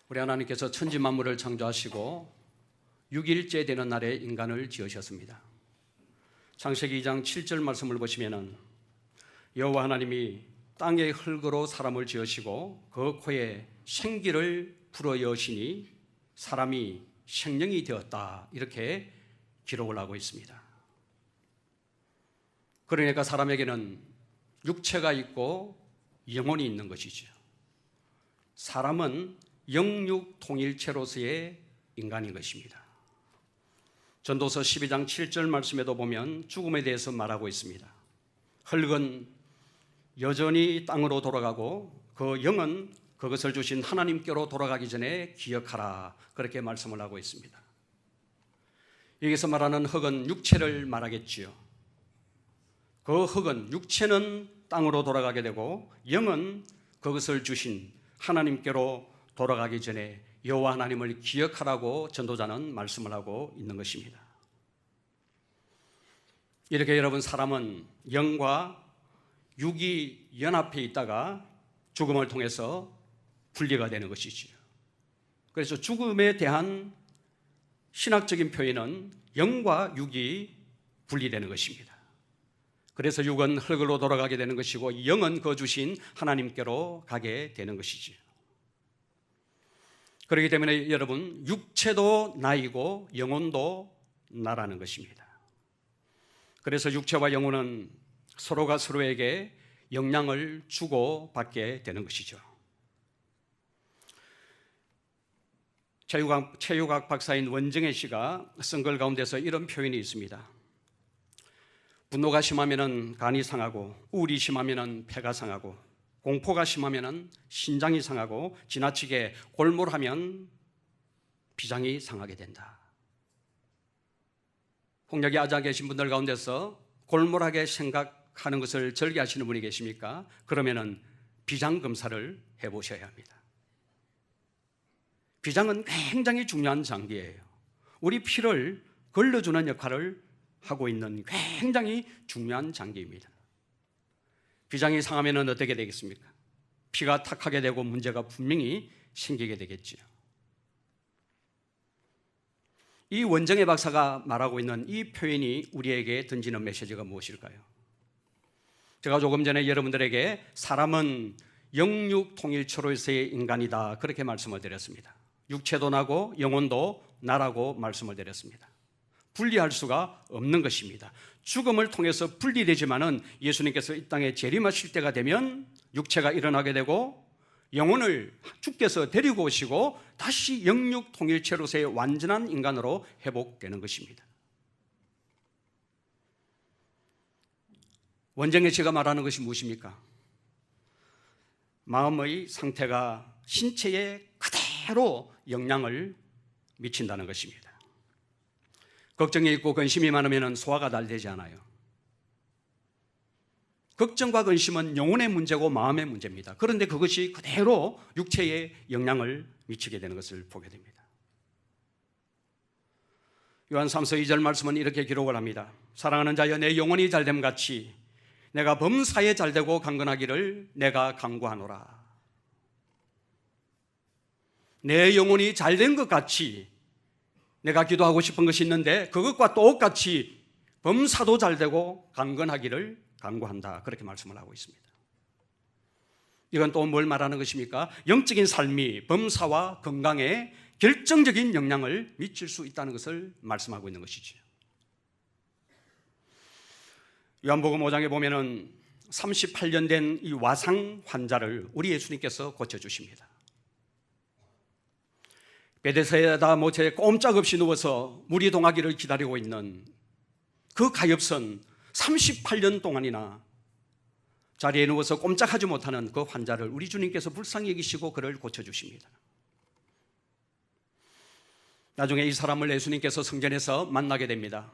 우리 하나님께서 천지 만물을 창조하시고 6일째 되는 날에 인간을 지으셨습니다. 창세기 2장 7절 말씀을 보시면은 여호와 하나님이 땅의 흙으로 사람을 지으시고 그 코에 생기를 불어여시니 사람이 생명이 되었다, 이렇게 기록을 하고 있습니다. 그러니까 사람에게는 육체가 있고 영혼이 있는 것이죠. 사람은 영육 통일체로서의 인간인 것입니다. 전도서 12장 7절 말씀에도 보면 죽음에 대해서 말하고 있습니다. 흙은 여전히 땅으로 돌아가고 그 영은 그것을 주신 하나님께로 돌아가기 전에 기억하라, 그렇게 말씀을 하고 있습니다. 여기서 말하는 흙은 육체를 말하겠지요. 그 흙은, 육체는 땅으로 돌아가게 되고 영은 그것을 주신 하나님께로 돌아가기 전에 여호와 하나님을 기억하라고 전도자는 말씀을 하고 있는 것입니다. 이렇게 여러분, 사람은 영과 육이 연합해 있다가 죽음을 통해서 분리가 되는 것이지요. 그래서 죽음에 대한 신학적인 표현은 영과 육이 분리되는 것입니다. 그래서 육은 흙으로 돌아가게 되는 것이고 영은 그 주신 하나님께로 가게 되는 것이지요. 그렇기 때문에 여러분, 육체도 나이고 영혼도 나라는 것입니다. 그래서 육체와 영혼은 서로가 서로에게 영향을 주고 받게 되는 것이죠. 체육학 박사인 원정혜 씨가 쓴 글 가운데서 이런 표현이 있습니다. 분노가 심하면 간이 상하고, 우울이 심하면 폐가 상하고, 공포가 심하면 신장이 상하고, 지나치게 골몰하면 비장이 상하게 된다. 폭력이 앉아 계신 분들 가운데서 골몰하게 생각하는 것을 절개하시는 분이 계십니까? 그러면은 비장 검사를 해보셔야 합니다. 비장은 굉장히 중요한 장기예요. 우리 피를 걸러주는 역할을 하고 있는 굉장히 중요한 장기입니다. 비장이 상하면 어떻게 되겠습니까? 피가 탁하게 되고 문제가 분명히 생기게 되겠지요. 이 원정혜 박사가 말하고 있는 이 표현이 우리에게 던지는 메시지가 무엇일까요? 제가 조금 전에 여러분들에게 사람은 영육 통일체로서의 인간이다, 그렇게 말씀을 드렸습니다. 육체도 나고 영혼도 나라고 말씀을 드렸습니다. 분리할 수가 없는 것입니다. 죽음을 통해서 분리되지만은 예수님께서 이 땅에 재림하실 때가 되면 육체가 일어나게 되고 영혼을 주께서 데리고 오시고 다시 영육 통일체로서의 완전한 인간으로 회복되는 것입니다. 원정혜 씨가 말하는 것이 무엇입니까? 마음의 상태가 신체에 그대로 영향을 미친다는 것입니다. 걱정이 있고 근심이 많으면 소화가 잘 되지 않아요. 걱정과 근심은 영혼의 문제고 마음의 문제입니다. 그런데 그것이 그대로 육체에 영향을 미치게 되는 것을 보게 됩니다. 요한 3서 2절 말씀은 이렇게 기록을 합니다. 사랑하는 자여, 내 영혼이 잘됨 같이 내가 범사에 잘되고 강건하기를 내가 간구하노라. 내 영혼이 잘된 것 같이 내가 기도하고 싶은 것이 있는데 그것과 똑같이 범사도 잘되고 강건하기를 간구한다, 그렇게 말씀을 하고 있습니다. 이건 또 뭘 말하는 것입니까? 영적인 삶이 범사와 건강에 결정적인 영향을 미칠 수 있다는 것을 말씀하고 있는 것이죠. 요한복음 5장에 보면은 38년 된 이 와상 환자를 우리 예수님께서 고쳐주십니다. 베데스다 모처에 꼼짝없이 누워서 물이 동하기를 기다리고 있는 그 가엾은 38년 동안이나 자리에 누워서 꼼짝하지 못하는 그 환자를 우리 주님께서 불쌍히 여기시고 그를 고쳐주십니다. 나중에 이 사람을 예수님께서 성전에서 만나게 됩니다.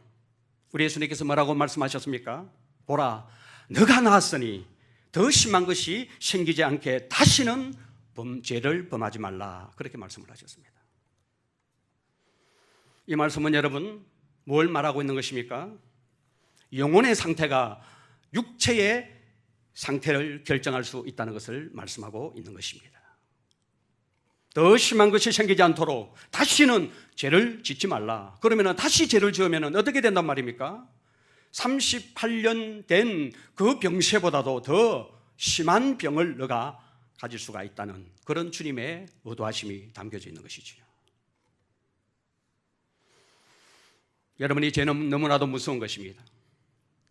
우리 예수님께서 뭐라고 말씀하셨습니까? 보라, 너가 나았으니 더 심한 것이 생기지 않게 다시는 죄를 범하지 말라, 그렇게 말씀을 하셨습니다. 이 말씀은 여러분 뭘 말하고 있는 것입니까? 영혼의 상태가 육체의 상태를 결정할 수 있다는 것을 말씀하고 있는 것입니다. 더 심한 것이 생기지 않도록 다시는 죄를 짓지 말라. 그러면 다시 죄를 지으면 어떻게 된단 말입니까? 38년 된 그 병세보다도 더 심한 병을 너가 가질 수가 있다는 그런 주님의 의도하심이 담겨져 있는 것이지요. 여러분이 죄는 너무나도 무서운 것입니다.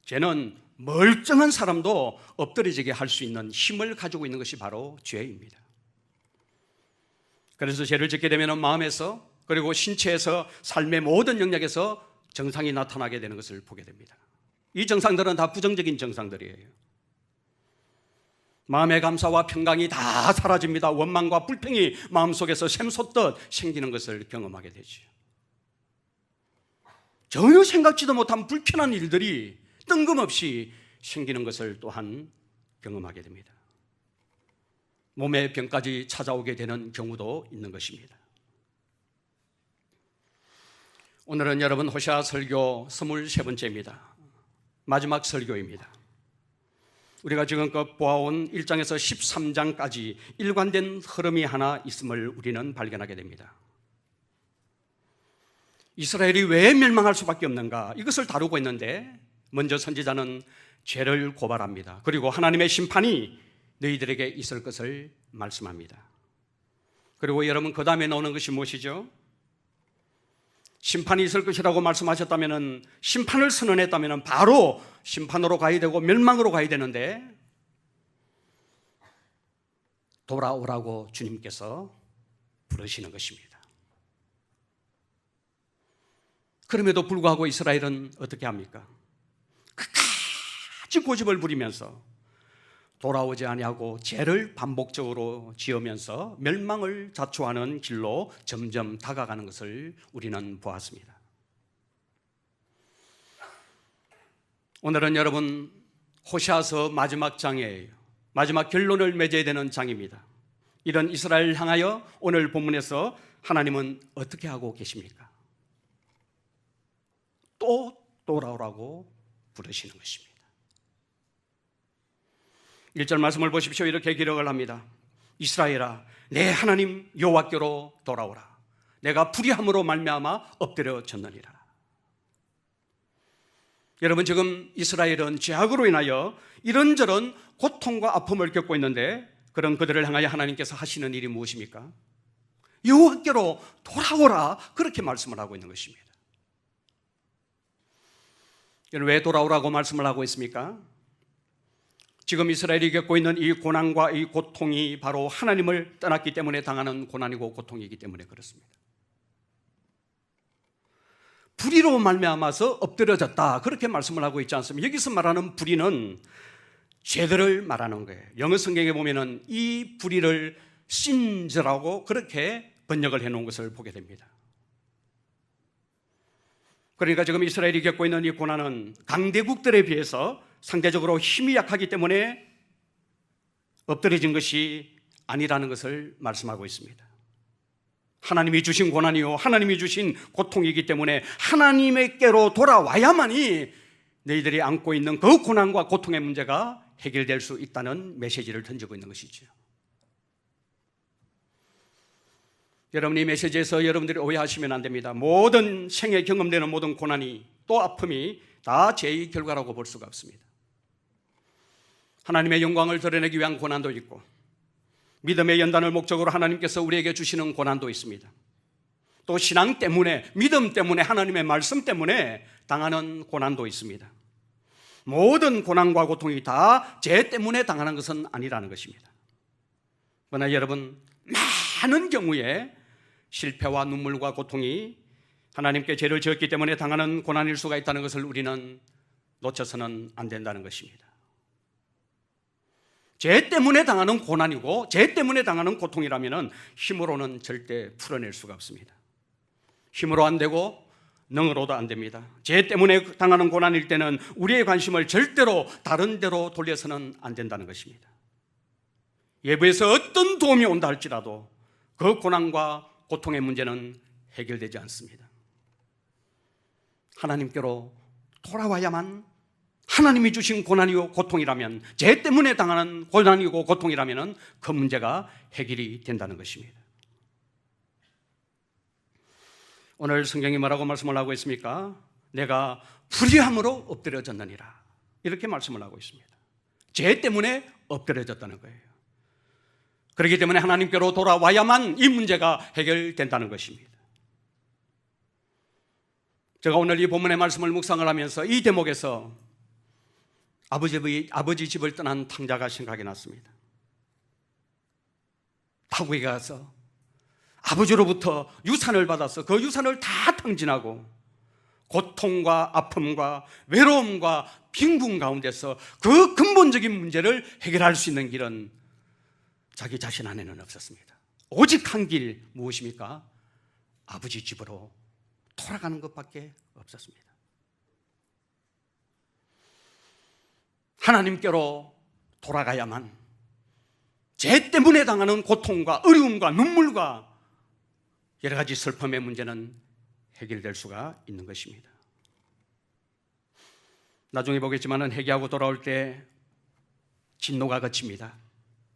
죄는 멀쩡한 사람도 엎드려지게 할 수 있는 힘을 가지고 있는 것이 바로 죄입니다. 그래서 죄를 짓게 되면 마음에서 그리고 신체에서 삶의 모든 영역에서 증상이 나타나게 되는 것을 보게 됩니다. 이 증상들은 다 부정적인 증상들이에요. 마음의 감사와 평강이 다 사라집니다. 원망과 불평이 마음속에서 샘솟듯 생기는 것을 경험하게 되죠. 전혀 생각지도 못한 불편한 일들이 뜬금없이 생기는 것을 또한 경험하게 됩니다. 몸의 병까지 찾아오게 되는 경우도 있는 것입니다. 오늘은 여러분 호시아 설교 23번째입니다. 마지막 설교입니다. 우리가 지금껏 보아온 1장에서 13장까지 일관된 흐름이 하나 있음을 우리는 발견하게 됩니다. 이스라엘이 왜 멸망할 수밖에 없는가, 이것을 다루고 있는데 먼저 선지자는 죄를 고발합니다. 그리고 하나님의 심판이 너희들에게 있을 것을 말씀합니다. 그리고 여러분 그 다음에 나오는 것이 무엇이죠? 심판이 있을 것이라고 말씀하셨다면, 심판을 선언했다면 바로 심판으로 가야 되고 멸망으로 가야 되는데 돌아오라고 주님께서 부르시는 것입니다. 그럼에도 불구하고 이스라엘은 어떻게 합니까? 끝까지 고집을 부리면서 돌아오지 아니하고 죄를 반복적으로 지으면서 멸망을 자초하는 길로 점점 다가가는 것을 우리는 보았습니다. 오늘은 여러분 호시아서 마지막 장이에요. 마지막 결론을 맺어야 되는 장입니다. 이런 이스라엘을 향하여 오늘 본문에서 하나님은 어떻게 하고 계십니까? 또 돌아오라고 부르시는 것입니다. 1절 말씀을 보십시오. 이렇게 기록을 합니다. 이스라엘아, 내 하나님 여호와께로 돌아오라. 내가 불의함으로 말미암아 엎드려졌느니라. 여러분, 지금 이스라엘은 죄악으로 인하여 이런저런 고통과 아픔을 겪고 있는데, 그런 그들을 향하여 하나님께서 하시는 일이 무엇입니까? 여호와께로 돌아오라, 그렇게 말씀을 하고 있는 것입니다. 왜 돌아오라고 말씀을 하고 있습니까? 지금 이스라엘이 겪고 있는 이 고난과 이 고통이 바로 하나님을 떠났기 때문에 당하는 고난이고 고통이기 때문에 그렇습니다. 불의로 말미암아서 엎드려졌다, 그렇게 말씀을 하고 있지 않습니까? 여기서 말하는 불의는 죄들을 말하는 거예요. 영어 성경에 보면은 이 불의를 sin라고 그렇게 번역을 해놓은 것을 보게 됩니다. 그러니까 지금 이스라엘이 겪고 있는 이 고난은 강대국들에 비해서 상대적으로 힘이 약하기 때문에 엎드려진 것이 아니라는 것을 말씀하고 있습니다. 하나님이 주신 고난이요, 하나님이 주신 고통이기 때문에 하나님께로 돌아와야만이 너희들이 안고 있는 그 고난과 고통의 문제가 해결될 수 있다는 메시지를 던지고 있는 것이죠. 여러분, 이 메시지에서 여러분들이 오해하시면 안 됩니다. 모든 생에 경험되는 모든 고난이 또 아픔이 다 죄의 결과라고 볼 수가 없습니다. 하나님의 영광을 드러내기 위한 고난도 있고, 믿음의 연단을 목적으로 하나님께서 우리에게 주시는 고난도 있습니다. 또 신앙 때문에, 믿음 때문에, 하나님의 말씀 때문에 당하는 고난도 있습니다. 모든 고난과 고통이 다 죄 때문에 당하는 것은 아니라는 것입니다. 그러나 여러분, 많은 경우에 실패와 눈물과 고통이 하나님께 죄를 지었기 때문에 당하는 고난일 수가 있다는 것을 우리는 놓쳐서는 안 된다는 것입니다. 죄 때문에 당하는 고난이고 죄 때문에 당하는 고통이라면 힘으로는 절대 풀어낼 수가 없습니다. 힘으로 안 되고 능으로도 안 됩니다. 죄 때문에 당하는 고난일 때는 우리의 관심을 절대로 다른 데로 돌려서는 안 된다는 것입니다. 외부에서 어떤 도움이 온다 할지라도 그 고난과 고통의 문제는 해결되지 않습니다. 하나님께로 돌아와야만, 하나님이 주신 고난이고 고통이라면, 죄 때문에 당하는 고난이고 고통이라면 그 문제가 해결이 된다는 것입니다. 오늘 성경이 뭐라고 말씀을 하고 있습니까? 내가 불의함으로 엎드려졌느니라, 이렇게 말씀을 하고 있습니다. 죄 때문에 엎드려졌다는 거예요. 그렇기 때문에 하나님께로 돌아와야만 이 문제가 해결된다는 것입니다. 제가 오늘 이 본문의 말씀을 묵상을 하면서 이 대목에서 아버지 집을 떠난 탕자가 생각이 났습니다. 타국에 가서 아버지로부터 유산을 받아서 그 유산을 다 탕진하고 고통과 아픔과 외로움과 빈궁 가운데서 그 근본적인 문제를 해결할 수 있는 길은 자기 자신 안에는 없었습니다. 오직 한 길, 무엇입니까? 아버지 집으로 돌아가는 것밖에 없었습니다. 하나님께로 돌아가야만 죄 때문에 당하는 고통과 어려움과 눈물과 여러 가지 슬픔의 문제는 해결될 수가 있는 것입니다. 나중에 보겠지만 회개하고 돌아올 때 진노가 그칩니다.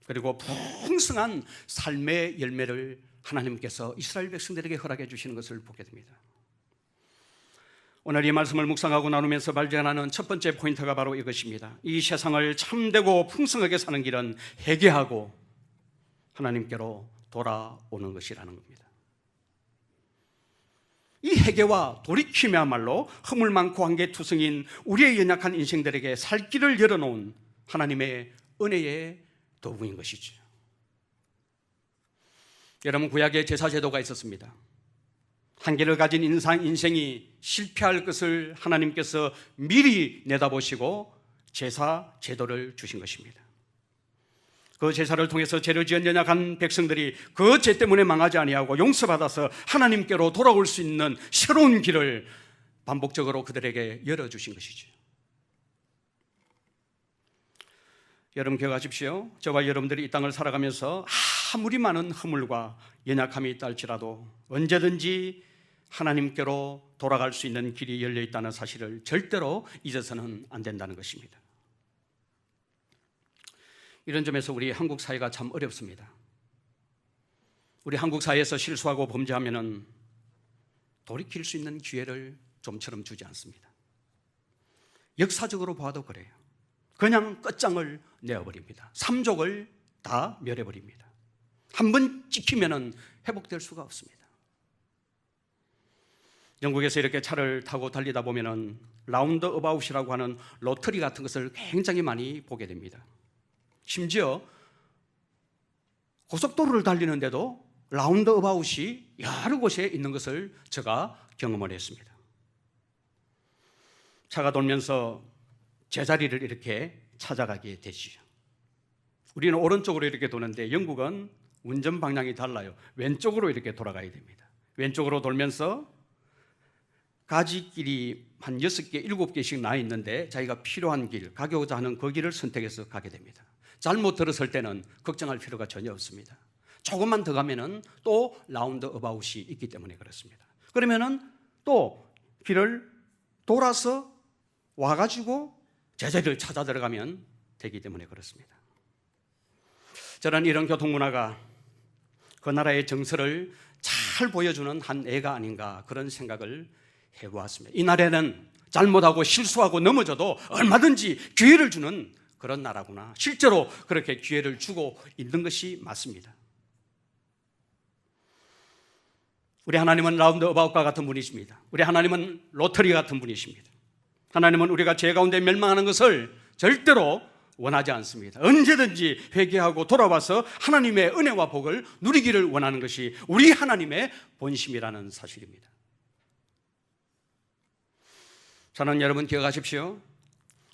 그리고 풍성한 삶의 열매를 하나님께서 이스라엘 백성들에게 허락해 주시는 것을 보게 됩니다. 오늘 이 말씀을 묵상하고 나누면서 발견하는 첫 번째 포인트가 바로 이것입니다. 이 세상을 참되고 풍성하게 사는 길은 회개하고 하나님께로 돌아오는 것이라는 겁니다. 이 회개와 돌이킴이야말로 허물 많고 한계투성인 우리의 연약한 인생들에게 살 길을 열어놓은 하나님의 은혜의 도구인 것이죠. 여러분, 구약에 제사제도가 있었습니다. 한계를 가진 인생이 실패할 것을 하나님께서 미리 내다보시고 제사 제도를 주신 것입니다. 그 제사를 통해서 죄를 지은 연약한 백성들이 그 죄 때문에 망하지 아니하고 용서받아서 하나님께로 돌아올 수 있는 새로운 길을 반복적으로 그들에게 열어주신 것이죠. 여러분 기억하십시오. 저와 여러분들이 이 땅을 살아가면서 아무리 많은 허물과 연약함이 있다 할지라도 언제든지 하나님께로 돌아갈 수 있는 길이 열려 있다는 사실을 절대로 잊어서는 안 된다는 것입니다. 이런 점에서 우리 한국 사회가 참 어렵습니다. 우리 한국 사회에서 실수하고 범죄하면은 돌이킬 수 있는 기회를 좀처럼 주지 않습니다. 역사적으로 봐도 그래요. 그냥 끝장을 내어버립니다. 삼족을 다 멸해버립니다. 한번 찍히면은 회복될 수가 없습니다. 영국에서 이렇게 차를 타고 달리다 보면은 라운드 어바웃이라고 하는 로터리 같은 것을 굉장히 많이 보게 됩니다. 심지어 고속도로를 달리는데도 라운드 어바웃이 여러 곳에 있는 것을 제가 경험을 했습니다. 차가 돌면서 제자리를 이렇게 찾아가게 되지요. 우리는 오른쪽으로 이렇게 도는데 영국은 운전 방향이 달라요. 왼쪽으로 이렇게 돌아가야 됩니다. 왼쪽으로 돌면서 가지길이 한 6개, 7개씩 나 있는데 자기가 필요한 길, 가고자 하는 그 길을 선택해서 가게 됩니다. 잘못 들어설 때는 걱정할 필요가 전혀 없습니다. 조금만 더 가면은 또 라운드 어바웃이 있기 때문에 그렇습니다. 그러면은 또 길을 돌아서 와가지고 제자리를 찾아 들어가면 되기 때문에 그렇습니다. 저는 이런 교통문화가 그 나라의 정서를 잘 보여주는 한 예가 아닌가 그런 생각을 해보았습니다. 이 나라는 잘못하고 실수하고 넘어져도 얼마든지 기회를 주는 그런 나라구나. 실제로 그렇게 기회를 주고 있는 것이 맞습니다. 우리 하나님은 라운드 어바웃과 같은 분이십니다. 우리 하나님은 로터리 같은 분이십니다. 하나님은 우리가 죄 가운데 멸망하는 것을 절대로 원하지 않습니다. 언제든지 회개하고 돌아와서 하나님의 은혜와 복을 누리기를 원하는 것이 우리 하나님의 본심이라는 사실입니다. 저는 여러분 기억하십시오.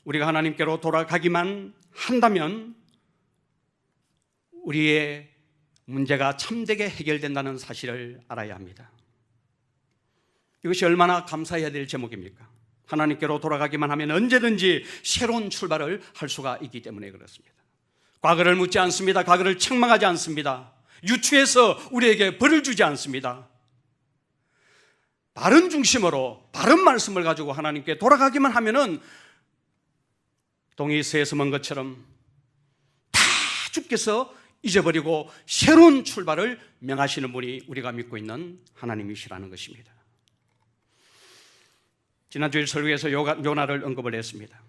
우리가 하나님께로 돌아가기만 한다면 우리의 문제가 참되게 해결된다는 사실을 알아야 합니다. 이것이 얼마나 감사해야 될 제목입니까? 하나님께로 돌아가기만 하면 언제든지 새로운 출발을 할 수가 있기 때문에 그렇습니다. 과거를 묻지 않습니다. 과거를 책망하지 않습니다. 유추해서 우리에게 벌을 주지 않습니다. 바른 중심으로 바른 말씀을 가지고 하나님께 돌아가기만 하면은 동이서에서 먼 것처럼 다 주께서 잊어버리고 새로운 출발을 명하시는 분이 우리가 믿고 있는 하나님이시라는 것입니다. 지난주일 설교에서 요나를 언급을 했습니다.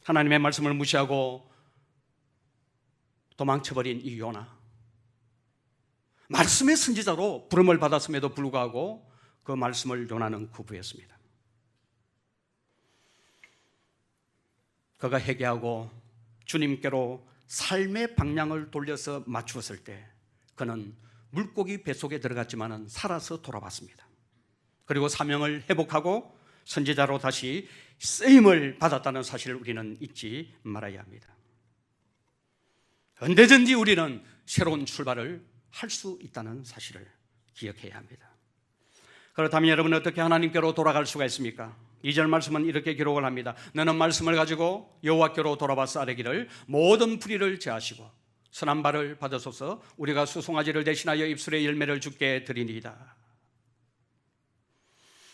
하나님의 말씀을 무시하고 도망쳐버린 이 요나, 말씀의 선지자로 부름을 받았음에도 불구하고 그 말씀을 요나는 거부했습니다. 그가 회개하고 주님께로 삶의 방향을 돌려서 맞추었을 때 그는 물고기 뱃속에 들어갔지만 살아서 돌아왔습니다. 그리고 사명을 회복하고 선지자로 다시 쓰임을 받았다는 사실을 우리는 잊지 말아야 합니다. 언제든지 우리는 새로운 출발을 할 수 있다는 사실을 기억해야 합니다. 그렇다면 여러분은 어떻게 하나님께로 돌아갈 수가 있습니까? 2절 말씀은 이렇게 기록을 합니다. 너는 말씀을 가지고 여호와께로 돌아와서 아뢰기를 모든 불의를 제하시고 선한 발을 받으소서. 우리가 수송아지를 대신하여 입술의 열매를 주께 드리니이다.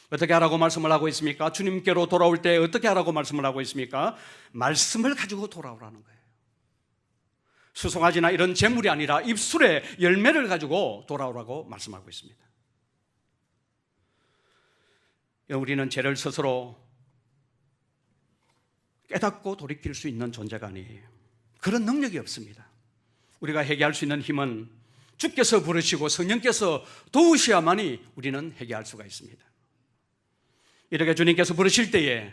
어떻게 하라고 말씀을 하고 있습니까? 주님께로 돌아올 때 어떻게 하라고 말씀을 하고 있습니까? 말씀을 가지고 돌아오라는 거예요. 수송아지나 이런 재물이 아니라 입술의 열매를 가지고 돌아오라고 말씀하고 있습니다. 우리는 죄를 스스로 깨닫고 돌이킬 수 있는 존재가 아니에요. 그런 능력이 없습니다. 우리가 회개할 수 있는 힘은 주께서 부르시고 성령께서 도우셔야만이 우리는 회개할 수가 있습니다. 이렇게 주님께서 부르실 때에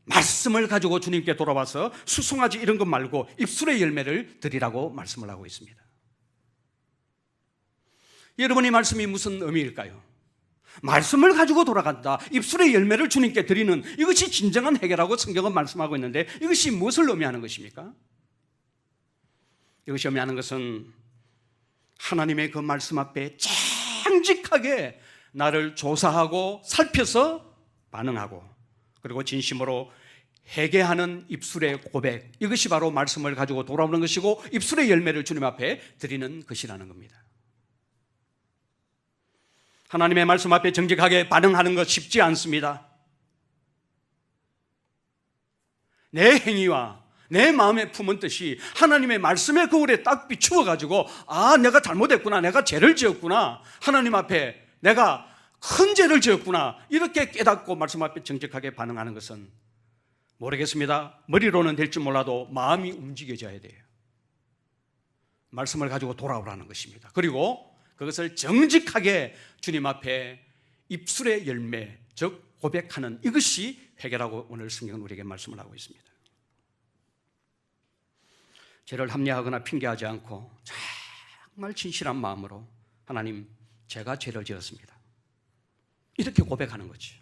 말씀을 가지고 주님께 돌아와서 수송아지 이런 것 말고 입술의 열매를 드리라고 말씀을 하고 있습니다. 여러분, 이 말씀이 무슨 의미일까요? 말씀을 가지고 돌아간다, 입술의 열매를 주님께 드리는 이것이 진정한 회개라고 성경은 말씀하고 있는데 이것이 무엇을 의미하는 것입니까? 이것이 의미하는 것은 하나님의 그 말씀 앞에 정직하게 나를 조사하고 살펴서 반응하고 그리고 진심으로 회개하는 입술의 고백, 이것이 바로 말씀을 가지고 돌아오는 것이고 입술의 열매를 주님 앞에 드리는 것이라는 겁니다. 하나님의 말씀 앞에 정직하게 반응하는 것 쉽지 않습니다. 내 행위와 내 마음에 품은 뜻이 하나님의 말씀의 거울에 딱 비추어 가지고 내가 잘못했구나, 내가 죄를 지었구나, 하나님 앞에 내가 큰 죄를 지었구나, 이렇게 깨닫고 말씀 앞에 정직하게 반응하는 것은 모르겠습니다. 머리로는 될지 몰라도 마음이 움직여져야 돼요. 말씀을 가지고 돌아오라는 것입니다. 그리고 그것을 정직하게 주님 앞에 입술의 열매, 즉 고백하는 이것이 회개라고 오늘 성경은 우리에게 말씀을 하고 있습니다. 죄를 합리화하거나 핑계하지 않고 정말 진실한 마음으로 하나님, 제가 죄를 지었습니다, 이렇게 고백하는 거죠.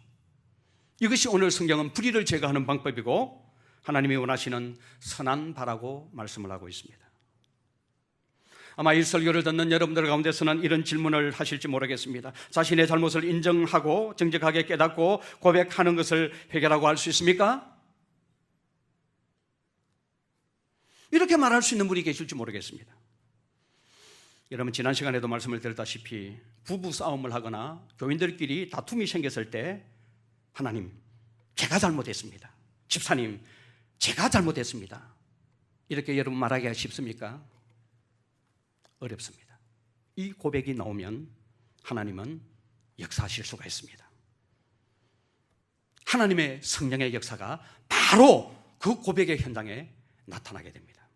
이것이 오늘 성경은 불의를 제거하는 방법이고 하나님이 원하시는 선한 바라고 말씀을 하고 있습니다. 아마 이 설교를 듣는 여러분들 가운데서는 이런 질문을 하실지 모르겠습니다. 자신의 잘못을 인정하고 정직하게 깨닫고 고백하는 것을 회개라고 할 수 있습니까? 이렇게 말할 수 있는 분이 계실지 모르겠습니다. 여러분, 지난 시간에도 말씀을 드렸다시피 부부 싸움을 하거나 교인들끼리 다툼이 생겼을 때 하나님, 제가 잘못했습니다, 집사님, 제가 잘못했습니다, 이렇게 여러분 말하기가 쉽습니까? 어렵습니다. 이 고백이 나오면 하나님은 역사하실 수가 있습니다. 하나님의 성령의 역사가 바로 그 고백의 현장에 나타나게 됩니다.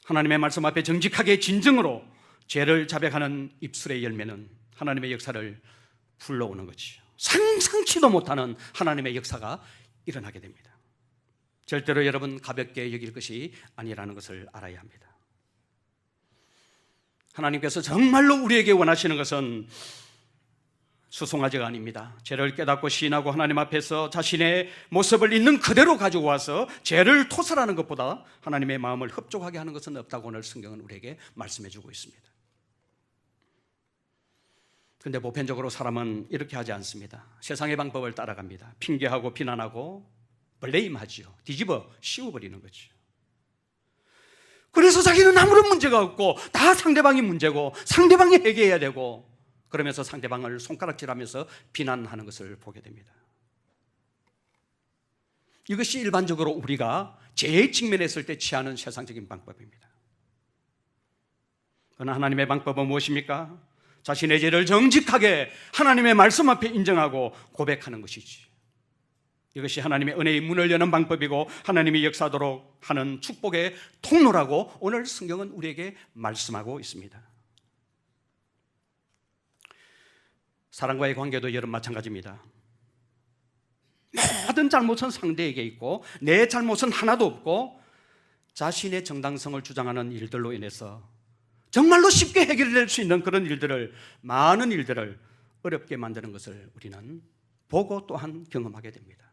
하나님의 말씀 앞에 정직하게 진정으로 죄를 자백하는 입술의 열매는 하나님의 역사를 불러오는 것이죠. 상상치도 못하는 하나님의 역사가 일어나게 됩니다. 절대로 여러분 가볍게 여길 것이 아니라는 것을 알아야 합니다. 하나님께서 정말로 우리에게 원하시는 것은 수송아지가 아닙니다. 죄를 깨닫고 시인하고 하나님 앞에서 자신의 모습을 있는 그대로 가지고 와서 죄를 토설하는 것보다 하나님의 마음을 흡족하게 하는 것은 없다고 오늘 성경은 우리에게 말씀해 주고 있습니다. 그런데 보편적으로 사람은 이렇게 하지 않습니다. 세상의 방법을 따라갑니다. 핑계하고 비난하고 블레임하지요. 뒤집어 씌워버리는 거죠. 그래서 자기는 아무런 문제가 없고 다 상대방이 문제고 상대방이 회개해야 되고 그러면서 상대방을 손가락질하면서 비난하는 것을 보게 됩니다. 이것이 일반적으로 우리가 죄에 직면했을 때 취하는 세상적인 방법입니다. 그러나 하나님의 방법은 무엇입니까? 자신의 죄를 정직하게 하나님의 말씀 앞에 인정하고 고백하는 것이지. 이것이 하나님의 은혜의 문을 여는 방법이고 하나님이 역사하도록 하는 축복의 통로라고 오늘 성경은 우리에게 말씀하고 있습니다. 사람과의 관계도 여러분 마찬가지입니다. 모든 잘못은 상대에게 있고 내 잘못은 하나도 없고 자신의 정당성을 주장하는 일들로 인해서 정말로 쉽게 해결될 수 있는 그런 일들을, 많은 일들을 어렵게 만드는 것을 우리는 보고 또한 경험하게 됩니다.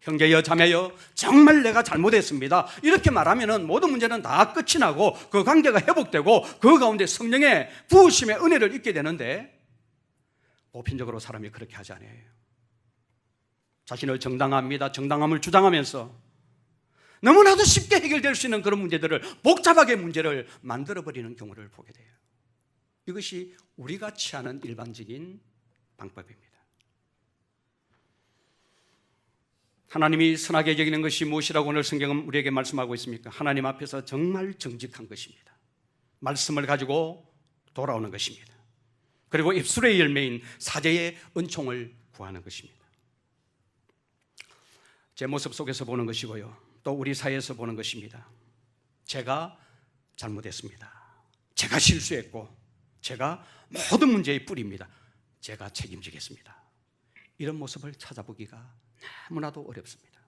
형제여 자매여 정말 내가 잘못했습니다 이렇게 말하면 모든 문제는 다 끝이 나고 그 관계가 회복되고 그 가운데 성령의 부으심의 은혜를 입게 되는데 보편적으로 사람이 그렇게 하지 않아요. 자신을 정당합니다, 정당함을 주장하면서 너무나도 쉽게 해결될 수 있는 그런 문제들을, 복잡하게 문제를 만들어버리는 경우를 보게 돼요. 이것이 우리가 취하는 일반적인 방법입니다. 하나님이 선하게 여기는 것이 무엇이라고 오늘 성경은 우리에게 말씀하고 있습니까? 하나님 앞에서 정말 정직한 것입니다. 말씀을 가지고 돌아오는 것입니다. 그리고 입술의 열매인 사죄의 은총을 구하는 것입니다. 제 모습 속에서 보는 것이고요, 또 우리 사회에서 보는 것입니다. 제가 잘못했습니다. 제가 실수했고 제가 모든 문제의 뿌리입니다. 제가 책임지겠습니다. 이런 모습을 찾아보기가 너무나도 어렵습니다.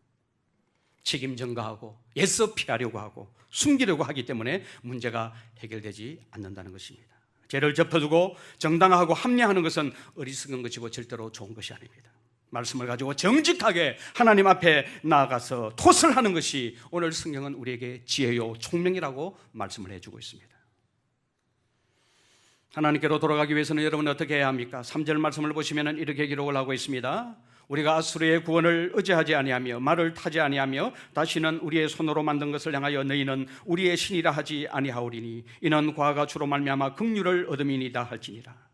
책임 전가하고 애써 피하려고 하고 숨기려고 하기 때문에 문제가 해결되지 않는다는 것입니다. 죄를 접어두고 정당하고 합리화하는 것은 어리석은 것이고 절대로 좋은 것이 아닙니다. 말씀을 가지고 정직하게 하나님 앞에 나아가서 토설하는 것이 오늘 성경은 우리에게 지혜요 총명이라고 말씀을 해주고 있습니다. 하나님께로 돌아가기 위해서는 여러분은 어떻게 해야 합니까? 3절 말씀을 보시면 이렇게 기록을 하고 있습니다. 우리가 아수르의 구원을 의지하지 아니하며 말을 타지 아니하며 다시는 우리의 손으로 만든 것을 향하여 너희는 우리의 신이라 하지 아니하오리니 이는 과가 주로 말미암아 긍휼을 얻음이니이다 할지니라.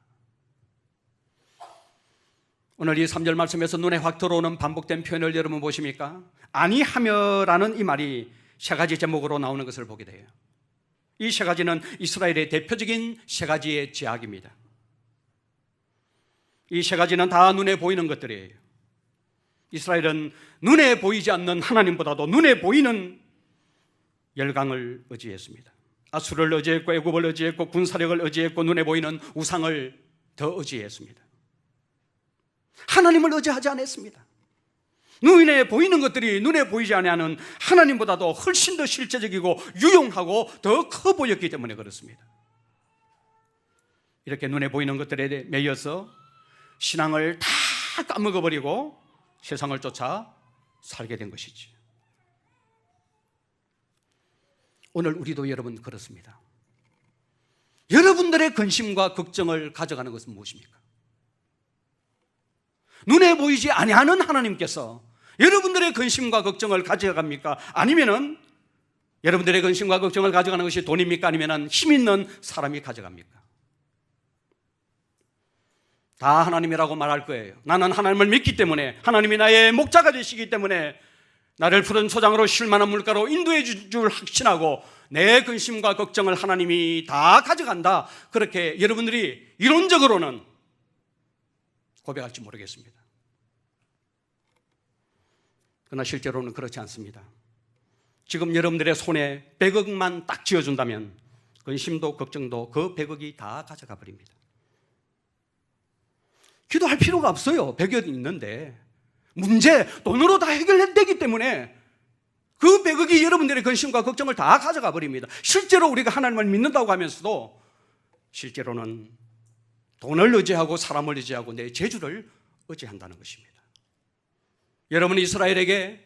오늘 이 3절 말씀에서 눈에 확 들어오는 반복된 표현을 여러분 보십니까? 아니하며라는 이 말이 세 가지 제목으로 나오는 것을 보게 돼요. 이 세 가지는 이스라엘의 대표적인 세 가지의 죄악입니다. 이 세 가지는 다 눈에 보이는 것들이에요. 이스라엘은 눈에 보이지 않는 하나님보다도 눈에 보이는 열강을 의지했습니다. 아수르를 의지했고 애굽을 의지했고 군사력을 의지했고 눈에 보이는 우상을 더 의지했습니다. 하나님을 의지하지 않았습니다. 눈에 보이는 것들이 눈에 보이지 않는 하나님보다도 훨씬 더 실제적이고 유용하고 더 커 보였기 때문에 그렇습니다. 이렇게 눈에 보이는 것들에 매여서 신앙을 다 까먹어버리고 세상을 쫓아 살게 된 것이지. 오늘 우리도 여러분 그렇습니다. 여러분들의 근심과 걱정을 가져가는 것은 무엇입니까? 눈에 보이지 아니하는 하나님께서 여러분들의 근심과 걱정을 가져갑니까? 아니면은 여러분들의 근심과 걱정을 가져가는 것이 돈입니까? 아니면은 힘 있는 사람이 가져갑니까? 다 하나님이라고 말할 거예요. 나는 하나님을 믿기 때문에, 하나님이 나의 목자가 되시기 때문에 나를 푸른 초장으로 쉴 만한 물가로 인도해 줄 확신하고 내 근심과 걱정을 하나님이 다 가져간다. 그렇게 여러분들이 이론적으로는 고백할지 모르겠습니다. 그러나 실제로는 그렇지 않습니다. 지금 여러분들의 손에 100억만 딱 쥐어준다면 근심도 걱정도 그 100억이 다 가져가 버립니다. 기도할 필요가 없어요. 100억이 있는데 문제 돈으로 다 해결되기 때문에 그 100억이 여러분들의 근심과 걱정을 다 가져가 버립니다. 실제로 우리가 하나님을 믿는다고 하면서도 실제로는 돈을 의지하고 사람을 의지하고 내 재주를 의지한다는 것입니다. 여러분, 이스라엘에게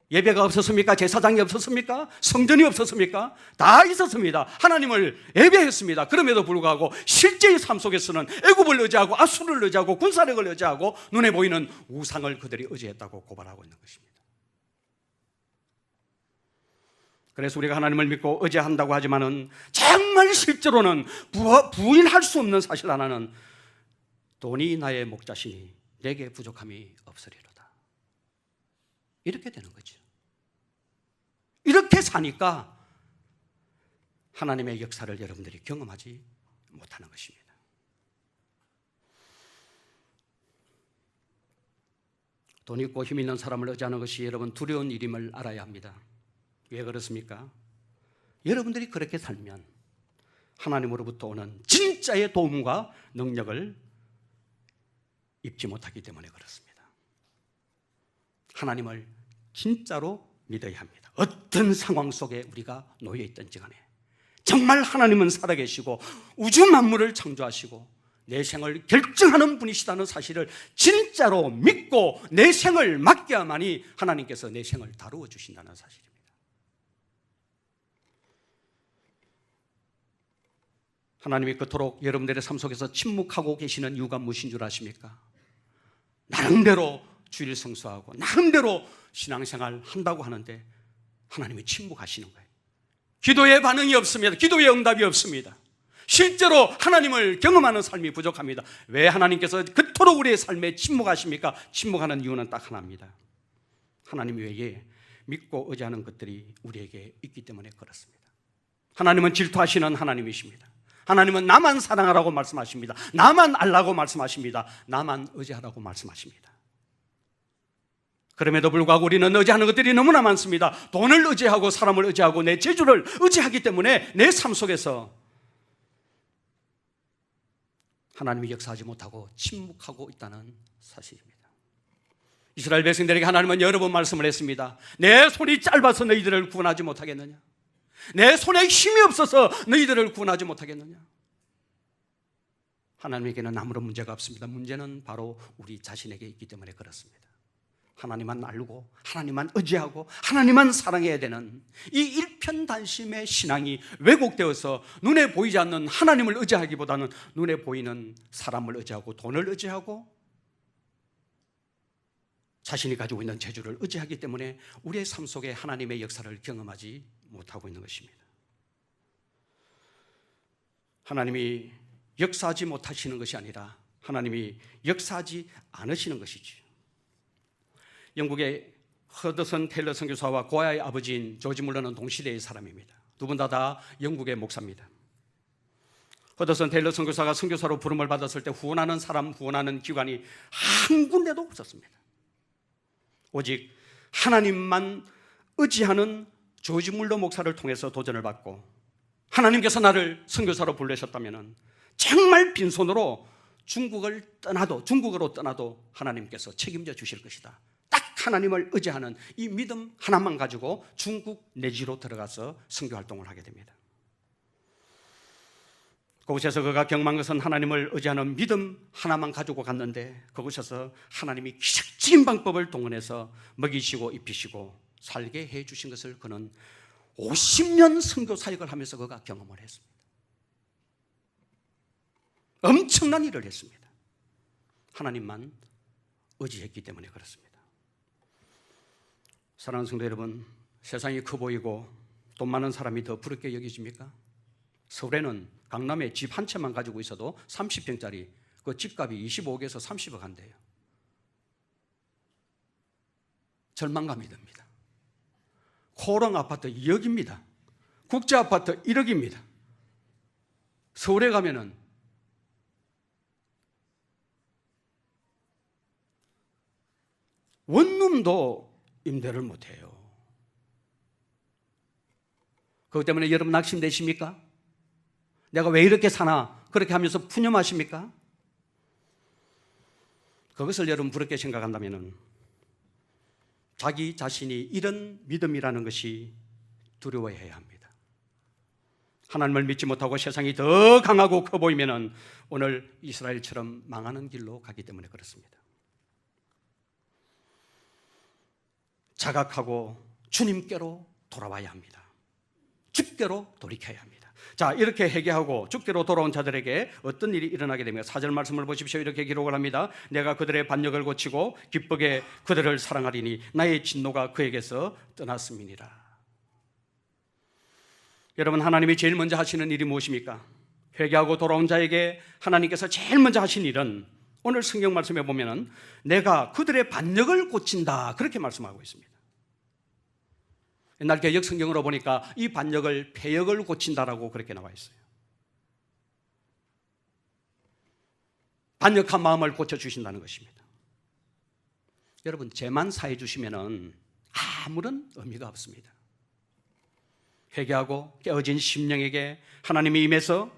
예배가 없었습니까? 제사장이 없었습니까? 성전이 없었습니까? 다 있었습니다. 하나님을 예배했습니다. 그럼에도 불구하고 실제의 삶 속에서는 애굽을 의지하고 아수르를 의지하고 군사력을 의지하고 눈에 보이는 우상을 그들이 의지했다고 고발하고 있는 것입니다. 그래서 우리가 하나님을 믿고 의지한다고 하지만은 정말 실제로는 부인할 수 없는 사실 하나는 돈이 나의 목자시니 내게 부족함이 없으리로다. 이렇게 되는 거죠. 이렇게 사니까 하나님의 역사를 여러분들이 경험하지 못하는 것입니다. 돈 있고 힘 있는 사람을 의지하는 것이 여러분 두려운 일임을 알아야 합니다. 왜 그렇습니까? 여러분들이 그렇게 살면 하나님으로부터 오는 진짜의 도움과 능력을 입지 못하기 때문에 그렇습니다. 하나님을 진짜로 믿어야 합니다. 어떤 상황 속에 우리가 놓여 있든지 간에 정말 하나님은 살아계시고 우주 만물을 창조하시고 내 생을 결정하는 분이시다는 사실을 진짜로 믿고 내 생을 맡겨야만이 하나님께서 내 생을 다루어 주신다는 사실입니다. 하나님이 그토록 여러분들의 삶 속에서 침묵하고 계시는 이유가 무엇인 줄 아십니까? 나름대로 주일 성수하고 나름대로 신앙생활 한다고 하는데 하나님이 침묵하시는 거예요. 기도의 반응이 없습니다. 기도의 응답이 없습니다. 실제로 하나님을 경험하는 삶이 부족합니다. 왜 하나님께서 그토록 우리의 삶에 침묵하십니까? 침묵하는 이유는 딱 하나입니다. 하나님 외에 믿고 의지하는 것들이 우리에게 있기 때문에 그렇습니다. 하나님은 질투하시는 하나님이십니다. 하나님은 나만 사랑하라고 말씀하십니다. 나만 알라고 말씀하십니다. 나만 의지하라고 말씀하십니다. 그럼에도 불구하고 우리는 의지하는 것들이 너무나 많습니다. 돈을 의지하고 사람을 의지하고 내 재주를 의지하기 때문에 내 삶 속에서 하나님이 역사하지 못하고 침묵하고 있다는 사실입니다. 이스라엘 백성들에게 하나님은 여러 번 말씀을 했습니다. 내 손이 짧아서 너희들을 구원하지 못하겠느냐? 내 손에 힘이 없어서 너희들을 구원하지 못하겠느냐? 하나님에게는 아무런 문제가 없습니다. 문제는 바로 우리 자신에게 있기 때문에 그렇습니다. 하나님만 알고 하나님만 의지하고 하나님만 사랑해야 되는 이 일편단심의 신앙이 왜곡되어서 눈에 보이지 않는 하나님을 의지하기보다는 눈에 보이는 사람을 의지하고 돈을 의지하고 자신이 가지고 있는 재주를 의지하기 때문에 우리의 삶 속에 하나님의 역사를 경험하지 못하고 있는 것입니다. 하나님이 역사하지 못하시는 것이 아니라 하나님이 역사하지 않으시는 것이지. 영국의 허드슨 테일러 선교사와 고아의 아버지인 조지 물러는 동시대의 사람입니다. 두 분 다 영국의 목사입니다. 허드슨 테일러 선교사가 선교사로 부름을 받았을 때 후원하는 사람, 후원하는 기관이 한 군데도 없었습니다. 오직 하나님만 의지하는 조지 물러 목사를 통해서 도전을 받고 하나님께서 나를 선교사로 부르셨다면 정말 빈손으로 중국으로 떠나도 하나님께서 책임져 주실 것이다. 딱 하나님을 의지하는 이 믿음 하나만 가지고 중국 내지로 들어가서 선교 활동을 하게 됩니다. 그곳에서 그가 경험한 것은 하나님을 의지하는 믿음 하나만 가지고 갔는데 그곳에서 하나님이 기적적인 방법을 동원해서 먹이시고 입히시고 살게 해 주신 것을 그는 50년 선교 사역을 하면서 그가 경험을 했습니다. 엄청난 일을 했습니다. 하나님만 의지했기 때문에 그렇습니다. 사랑하는 성도 여러분, 세상이 커 보이고 돈 많은 사람이 더 부럽게 여기십니까? 서울에는 강남에 집 한 채만 가지고 있어도 30평짜리 그 집값이 25억에서 30억 한대요. 절망감이 듭니다. 코랑 아파트 2억입니다. 국제 아파트 1억입니다. 서울에 가면은 원룸도 임대를 못해요. 그것 때문에 여러분 낙심되십니까? 내가 왜 이렇게 사나? 그렇게 하면서 푸념하십니까? 그것을 여러분 부럽게 생각한다면 자기 자신이 이런 믿음이라는 것이 두려워해야 합니다. 하나님을 믿지 못하고 세상이 더 강하고 커 보이면 오늘 이스라엘처럼 망하는 길로 가기 때문에 그렇습니다. 자각하고 주님께로 돌아와야 합니다. 주께로 돌이켜야 합니다. 자, 이렇게 회개하고 주께로 돌아온 자들에게 어떤 일이 일어나게 됩니까? 4절 말씀을 보십시오. 이렇게 기록을 합니다. 내가 그들의 반역을 고치고 기쁘게 그들을 사랑하리니 나의 진노가 그에게서 떠났음이니라. 여러분, 하나님이 제일 먼저 하시는 일이 무엇입니까? 회개하고 돌아온 자에게 하나님께서 제일 먼저 하신 일은 오늘 성경 말씀에 보면은 내가 그들의 반역을 고친다, 그렇게 말씀하고 있습니다. 옛날 개역 성경으로 보니까 이 반역을 패역을 고친다라고 그렇게 나와 있어요. 반역한 마음을 고쳐주신다는 것입니다. 여러분 죄만 사해 주시면은 아무런 의미가 없습니다. 회개하고 깨어진 심령에게 하나님이 임해서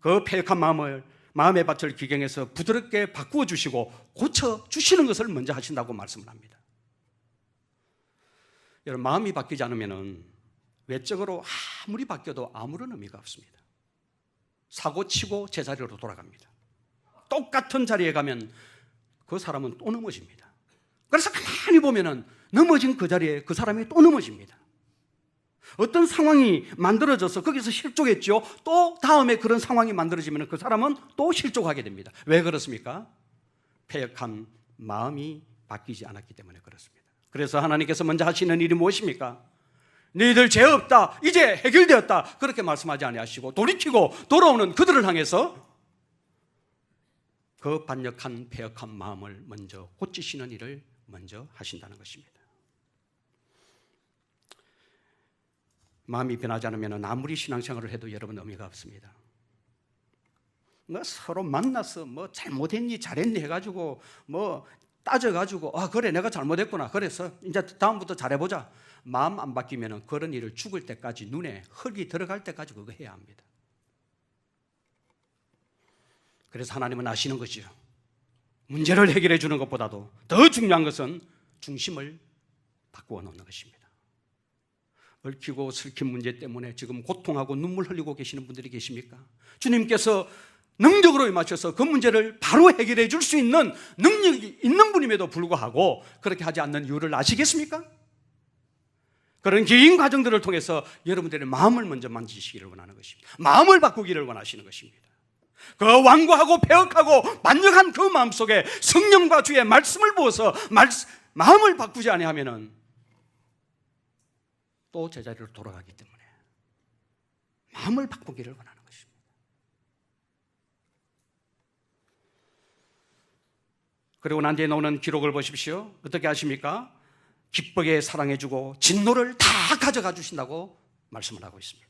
그 패역한 마음의 밭을 기경해서 부드럽게 바꾸어 주시고 고쳐 주시는 것을 먼저 하신다고 말씀을 합니다. 여러분 마음이 바뀌지 않으면은 외적으로 아무리 바뀌어도 아무런 의미가 없습니다. 사고치고 제자리로 돌아갑니다. 똑같은 자리에 가면 그 사람은 또 넘어집니다. 그래서 가만히 보면은 넘어진 그 자리에 그 사람이 또 넘어집니다. 어떤 상황이 만들어져서 거기서 실족했죠. 또 다음에 그런 상황이 만들어지면 그 사람은 또 실족하게 됩니다. 왜 그렇습니까? 패역한 마음이 바뀌지 않았기 때문에 그렇습니다. 그래서 하나님께서 먼저 하시는 일이 무엇입니까? 너희들 죄 없다, 이제 해결되었다, 그렇게 말씀하지 아니하시고 돌이키고 돌아오는 그들을 향해서 그 반역한 패역한 마음을 먼저 고치시는 일을 먼저 하신다는 것입니다. 마음이 변하지 않으면 아무리 신앙생활을 해도 여러분 의미가 없습니다. 서로 만나서 잘못했니 잘했니 해가지고 따져가지고 그래 내가 잘못했구나 그래서 이제 다음부터 잘해보자. 마음 안 바뀌면 그런 일을 죽을 때까지 눈에 흙이 들어갈 때까지 그거 해야 합니다. 그래서 하나님은 아시는 거죠. 문제를 해결해 주는 것보다도 더 중요한 것은 중심을 바꾸어 놓는 것입니다. 얽히고 슬킨 문제 때문에 지금 고통하고 눈물 흘리고 계시는 분들이 계십니까? 주님께서 능력으로 임하셔서 그 문제를 바로 해결해 줄 수 있는 능력이 있는 분임에도 불구하고 그렇게 하지 않는 이유를 아시겠습니까? 그런 긴 과정들을 통해서 여러분들의 마음을 먼저 만지시기를 원하는 것입니다. 마음을 바꾸기를 원하시는 것입니다. 그 완고하고 패역하고 반역한 그 마음속에 성령과 주의 말씀을 부어서 마음을 바꾸지 아니하면은 또 제자리로 돌아가기 때문에 마음을 바꾸기를 원하는 것입니다. 그리고 난 뒤에 나오는 기록을 보십시오. 어떻게 하십니까? 기쁘게 사랑해주고 진노를 다 가져가 주신다고 말씀을 하고 있습니다.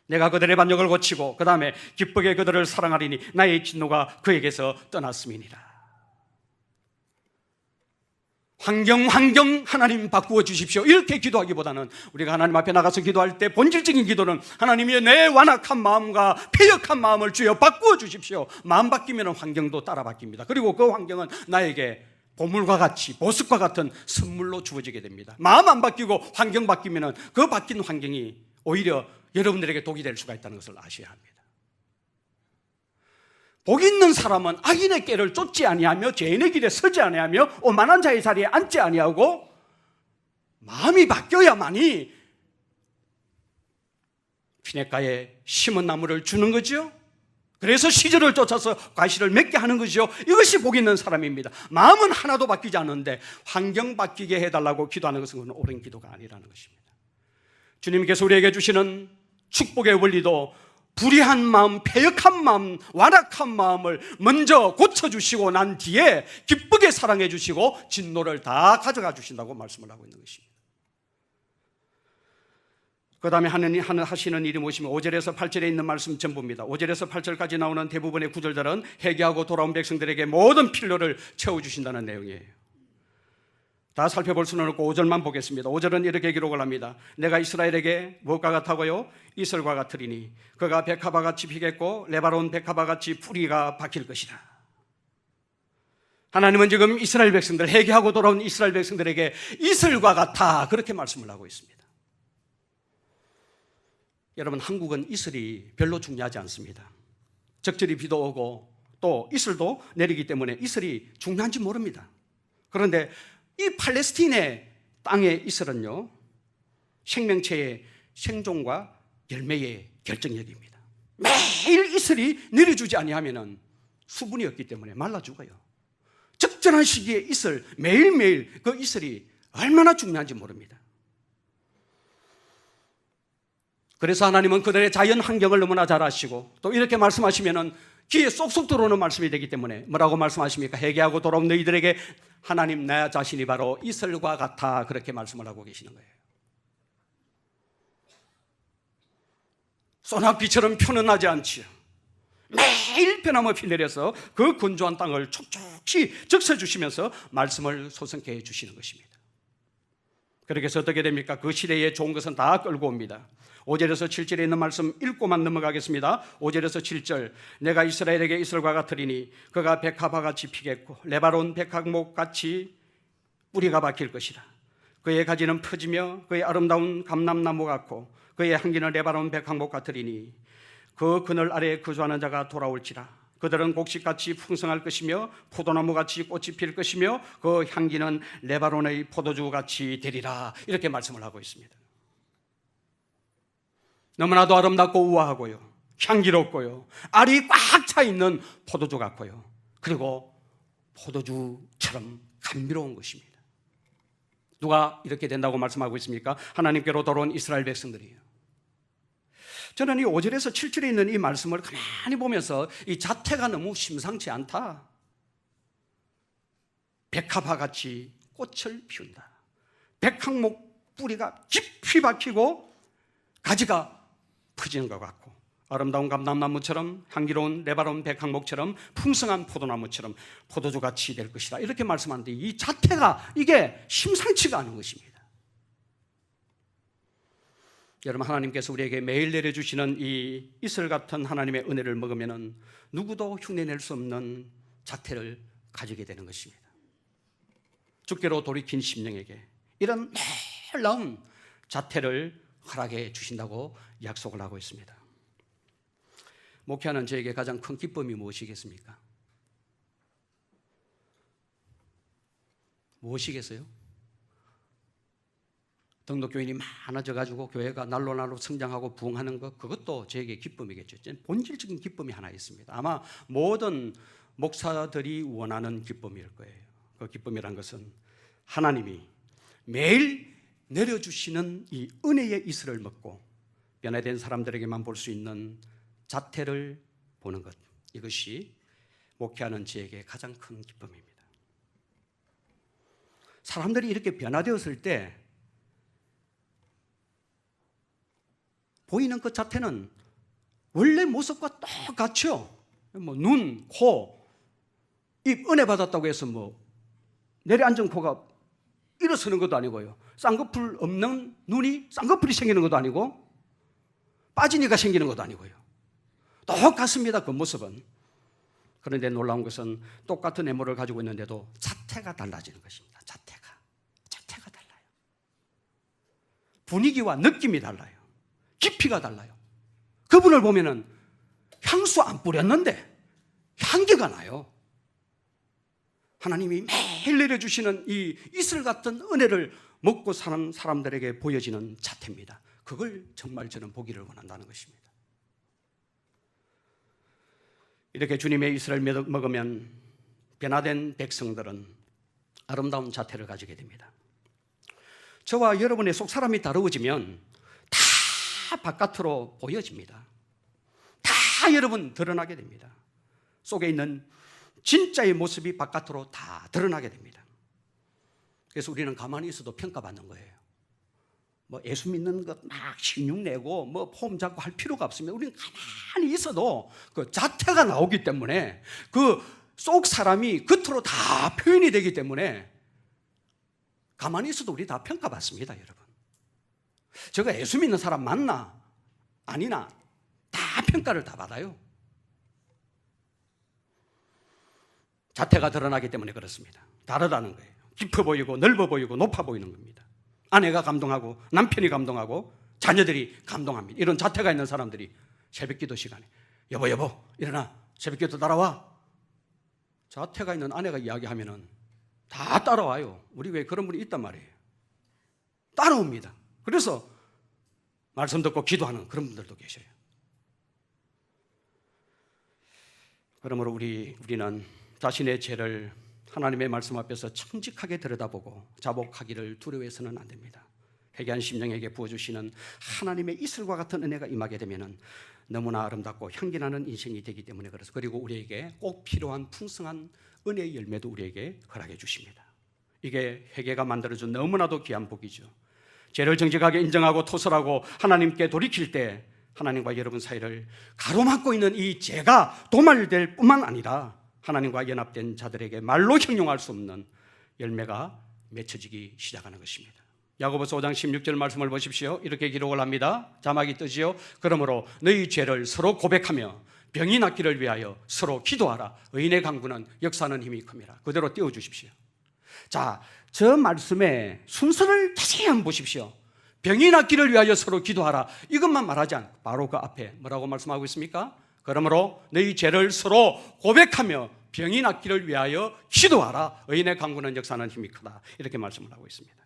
내가 그들의 반역을 고치고 그 다음에 기쁘게 그들을 사랑하리니 나의 진노가 그에게서 떠났음이니라. 환경 하나님 바꾸어 주십시오 이렇게 기도하기보다는 우리가 하나님 앞에 나가서 기도할 때 본질적인 기도는 하나님이 내 완악한 마음과 패역한 마음을 주여 바꾸어 주십시오. 마음 바뀌면 환경도 따라 바뀝니다. 그리고 그 환경은 나에게 보물과 같이 보석과 같은 선물로 주어지게 됩니다. 마음 안 바뀌고 환경 바뀌면 그 바뀐 환경이 오히려 여러분들에게 독이 될 수가 있다는 것을 아셔야 합니다. 복 있는 사람은 악인의 꾀를 쫓지 아니하며 죄인의 길에 서지 아니하며 오만한 자의 자리에 앉지 아니하고 마음이 바뀌어야만이 피냇가에 심은 나무를 주는 거죠. 그래서 시절을 쫓아서 과실을 맺게 하는 거죠. 이것이 복 있는 사람입니다. 마음은 하나도 바뀌지 않는데 환경 바뀌게 해달라고 기도하는 것은 옳은 기도가 아니라는 것입니다. 주님께서 우리에게 주시는 축복의 원리도 불의한 마음, 패역한 마음, 완악한 마음을 먼저 고쳐주시고 난 뒤에 기쁘게 사랑해 주시고 진노를 다 가져가 주신다고 말씀을 하고 있는 것입니다. 그 다음에 하나님 하시는 일이 무엇이면 5절에서 8절에 있는 말씀 전부입니다. 5절에서 8절까지 나오는 대부분의 구절들은 회개하고 돌아온 백성들에게 모든 필요를 채워주신다는 내용이에요. 다 살펴볼 수는 없고 5절만 보겠습니다. 5절은 이렇게 기록을 합니다. 내가 이스라엘에게 무엇과 같다고요? 이슬과 같으리니 그가 백합화같이 피겠고 레바논 백합화같이 뿌리가 박힐 것이라. 하나님은 지금 이스라엘 백성들, 회개하고 돌아온 이스라엘 백성들에게 이슬과 같아 그렇게 말씀을 하고 있습니다. 여러분 한국은 이슬이 별로 중요하지 않습니다. 적절히 비도 오고 또 이슬도 내리기 때문에 이슬이 중요한지 모릅니다. 그런데 이 팔레스틴의 땅의 이슬은요 생명체의 생존과 열매의 결정력입니다. 매일 이슬이 내려주지 아니하면 수분이 없기 때문에 말라 죽어요. 적절한 시기에 이슬, 매일매일 그 이슬이 얼마나 중요한지 모릅니다. 그래서 하나님은 그들의 자연 환경을 너무나 잘 아시고 또 이렇게 말씀하시면은 귀에 쏙쏙 들어오는 말씀이 되기 때문에 뭐라고 말씀하십니까? 회개하고 돌아온 너희들에게 하나님 나 자신이 바로 이슬과 같아 그렇게 말씀을 하고 계시는 거예요. 소낙비처럼 표현하지 않지요. 매일 변함없이 내려서 그 건조한 땅을 촉촉히 적셔주시면서 말씀을 소성케 해주시는 것입니다. 그렇게 해서 어떻게 됩니까? 그 시대에 좋은 것은 다 끌고 옵니다. 5절에서 7절에 있는 말씀 읽고만 넘어가겠습니다. 5절에서 7절, 내가 이스라엘에게 이슬과 같으리니 그가 백합화 같이 피겠고 레바논 백합목 같이 뿌리가 박힐 것이라. 그의 가지는 퍼지며 그의 아름다운 감람나무 같고 그의 향기는 레바논 백합목 같으리니 그 그늘 아래에 거주하는 자가 돌아올지라. 그들은 곡식같이 풍성할 것이며 포도나무같이 꽃이 필 것이며 그 향기는 레바논의 포도주같이 되리라. 이렇게 말씀을 하고 있습니다. 너무나도 아름답고 우아하고요, 향기롭고요, 알이 꽉 차 있는 포도주 같고요, 그리고 포도주처럼 감미로운 것입니다. 누가 이렇게 된다고 말씀하고 있습니까? 하나님께로 돌아온 이스라엘 백성들이에요. 저는 이 5절에서 7절에 있는 이 말씀을 가만히 보면서 이 자태가 너무 심상치 않다. 백합화같이 꽃을 피운다. 백합목 뿌리가 깊이 박히고 가지가 퍼지는 것 같고 아름다운 감람나무처럼 향기로운 레바논 백합목처럼 풍성한 포도나무처럼 포도주같이 될 것이다. 이렇게 말씀하는데 이 자태가 이게 심상치가 않은 것입니다. 여러분, 하나님께서 우리에게 매일 내려주시는 이 이슬 같은 하나님의 은혜를 먹으면 누구도 흉내낼 수 없는 자태를 가지게 되는 것입니다. 주께로 돌이킨 심령에게 이런 놀라운 자태를 허락해 주신다고 약속을 하고 있습니다. 목회하는 저에게 가장 큰 기쁨이 무엇이겠습니까? 무엇이겠어요? 등록교인이 많아져가지고 교회가 날로 성장하고 부흥하는 것, 그것도 저에게 기쁨이겠죠. 본질적인 기쁨이 하나 있습니다. 아마 모든 목사들이 원하는 기쁨일 거예요. 그 기쁨이란 것은 하나님이 매일 내려주시는 이 은혜의 이슬을 먹고 변화된 사람들에게만 볼 수 있는 자태를 보는 것, 이것이 목회하는 저에게 가장 큰 기쁨입니다. 사람들이 이렇게 변화되었을 때 보이는 그 자태는 원래 모습과 똑같죠. 눈, 코, 입 은혜 받았다고 해서 내려앉은 코가 일어서는 것도 아니고요, 쌍꺼풀 없는 눈이 쌍꺼풀이 생기는 것도 아니고 빠지니까 생기는 것도 아니고요, 똑같습니다. 그 모습은. 그런데 놀라운 것은 똑같은 외모를 가지고 있는데도 자태가 달라지는 것입니다. 자태가 달라요. 분위기와 느낌이 달라요. 깊이가 달라요. 그분을 보면은 향수 안 뿌렸는데 향기가 나요. 하나님이 매일 내려주시는 이 이슬 같은 은혜를 먹고 사는 사람들에게 보여지는 자태입니다. 그걸 정말 저는 보기를 원한다는 것입니다. 이렇게 주님의 이슬을 먹으면 변화된 백성들은 아름다운 자태를 가지게 됩니다. 저와 여러분의 속 사람이 다루어지면 다 바깥으로 보여집니다. 다 여러분 드러나게 됩니다. 속에 있는 진짜의 모습이 바깥으로 다 드러나게 됩니다. 그래서 우리는 가만히 있어도 평가받는 거예요. 예수 믿는 것 막 신용내고 폼 잡고 할 필요가 없습니다. 우리는 가만히 있어도 그 자태가 나오기 때문에 그 속 사람이 겉으로 다 표현이 되기 때문에 가만히 있어도 우리 다 평가받습니다, 여러분. 제가 예수 믿는 사람 맞나 아니나 다 평가를 다 받아요. 자태가 드러나기 때문에 그렇습니다. 다르다는 거예요. 깊어 보이고 넓어 보이고 높아 보이는 겁니다. 아내가 감동하고 남편이 감동하고 자녀들이 감동합니다. 이런 자태가 있는 사람들이 새벽기도 시간에 여보 일어나, 새벽기도 따라와. 자태가 있는 아내가 이야기하면은 다 따라와요. 우리 교회에 그런 분이 있단 말이에요. 따라옵니다. 그래서 말씀 듣고 기도하는 그런 분들도 계셔요. 그러므로 우리는 자신의 죄를 하나님의 말씀 앞에서 청직하게 들여다보고 자복하기를 두려워해서는 안 됩니다. 회개한 심령에게 부어주시는 하나님의 이슬과 같은 은혜가 임하게 되면 너무나 아름답고 향기나는 인생이 되기 때문에 그래서, 그리고 우리에게 꼭 필요한 풍성한 은혜의 열매도 우리에게 허락해 주십니다. 이게 회개가 만들어준 너무나도 귀한 복이죠. 죄를 정직하게 인정하고 토설하고 하나님께 돌이킬 때 하나님과 여러분 사이를 가로막고 있는 이 죄가 도말될 뿐만 아니라 하나님과 연합된 자들에게 말로 형용할 수 없는 열매가 맺혀지기 시작하는 것입니다. 야고보서 5장 16절 말씀을 보십시오. 이렇게 기록을 합니다. 자막이 뜨지요. 그러므로 너희 죄를 서로 고백하며 병이 낫기를 위하여 서로 기도하라. 의인의 강구는 역사하는 힘이 큽니다. 그대로 띄워주십시오. 자, 저 말씀의 순서를 자세히 한번 보십시오. 병이 낫기를 위하여 서로 기도하라. 이것만 말하지 않고 바로 그 앞에 뭐라고 말씀하고 있습니까? 그러므로 너희 죄를 서로 고백하며 병이 낫기를 위하여 기도하라. 의인의 강구는 역사하는 힘이 크다. 이렇게 말씀을 하고 있습니다.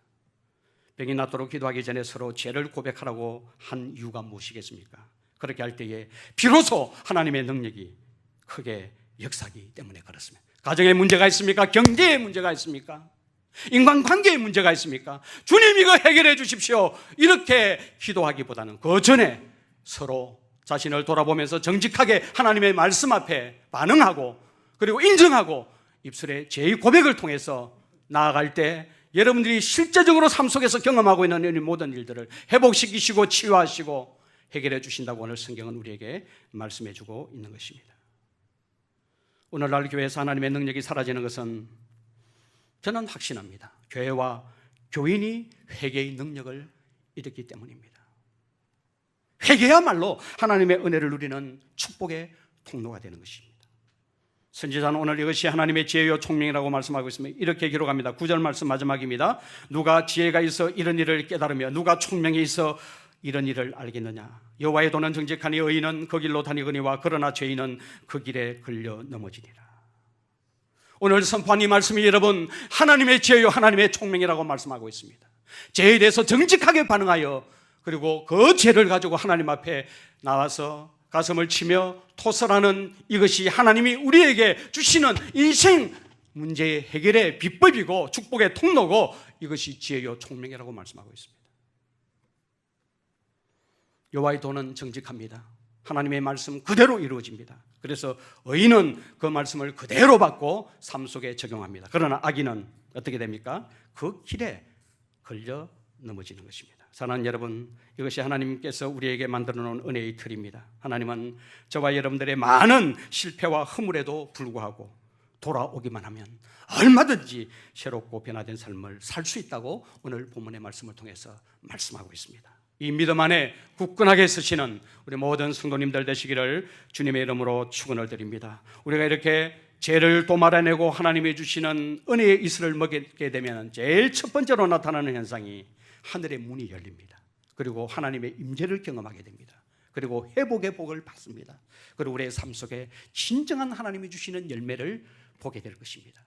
병이 낫도록 기도하기 전에 서로 죄를 고백하라고 한 이유가 무엇이겠습니까? 그렇게 할 때에 비로소 하나님의 능력이 크게 역사하기 때문에 그렇습니다. 가정에 문제가 있습니까? 경제에 문제가 있습니까? 인간관계에 문제가 있습니까? 주님 이거 해결해 주십시오. 이렇게 기도하기보다는 그 전에 서로 자신을 돌아보면서 정직하게 하나님의 말씀 앞에 반응하고 그리고 인정하고 입술에 죄의 고백을 통해서 나아갈 때 여러분들이 실제적으로 삶 속에서 경험하고 있는 이 모든 일들을 회복시키시고 치유하시고 해결해 주신다고 오늘 성경은 우리에게 말씀해 주고 있는 것입니다. 오늘날 교회에서 하나님의 능력이 사라지는 것은 저는 확신합니다. 교회와 교인이 회개의 능력을 잃었기 때문입니다. 회개야말로 하나님의 은혜를 누리는 축복의 통로가 되는 것입니다. 선지자는 오늘 이것이 하나님의 지혜요 총명이라고 말씀하고 있습니다. 이렇게 기록합니다. 9절 말씀 마지막입니다. 누가 지혜가 있어 이런 일을 깨달으며 누가 총명이 있어 이런 일을 알겠느냐. 여호와의 도는 정직하니 의인은 그 길로 다니거니와 그러나 죄인은 그 길에 걸려 넘어지리라. 오늘 선포한 이 말씀이 여러분 하나님의 지혜요 하나님의 총명이라고 말씀하고 있습니다. 죄에 대해서 정직하게 반응하여 그리고 그 죄를 가지고 하나님 앞에 나와서 가슴을 치며 토설하는 이것이 하나님이 우리에게 주시는 인생 문제의 해결의 비법이고 축복의 통로고 이것이 지혜요 총명이라고 말씀하고 있습니다. 여호와의 도는 정직합니다. 하나님의 말씀 그대로 이루어집니다. 그래서 의인은 그 말씀을 그대로 받고 삶 속에 적용합니다. 그러나 악인은 어떻게 됩니까? 그 길에 걸려 넘어지는 것입니다. 사랑하는 여러분, 이것이 하나님께서 우리에게 만들어 놓은 은혜의 틀입니다. 하나님은 저와 여러분들의 많은 실패와 허물에도 불구하고 돌아오기만 하면 얼마든지 새롭고 변화된 삶을 살 수 있다고 오늘 본문의 말씀을 통해서 말씀하고 있습니다. 이 믿음 안에 굳건하게 서시는 우리 모든 성도님들 되시기를 주님의 이름으로 축원을 드립니다. 우리가 이렇게 죄를 도말아내고 하나님이 주시는 은혜의 이슬을 먹게 되면 제일 첫 번째로 나타나는 현상이 하늘의 문이 열립니다. 그리고 하나님의 임재를 경험하게 됩니다. 그리고 회복의 복을 받습니다. 그리고 우리의 삶 속에 진정한 하나님이 주시는 열매를 보게 될 것입니다.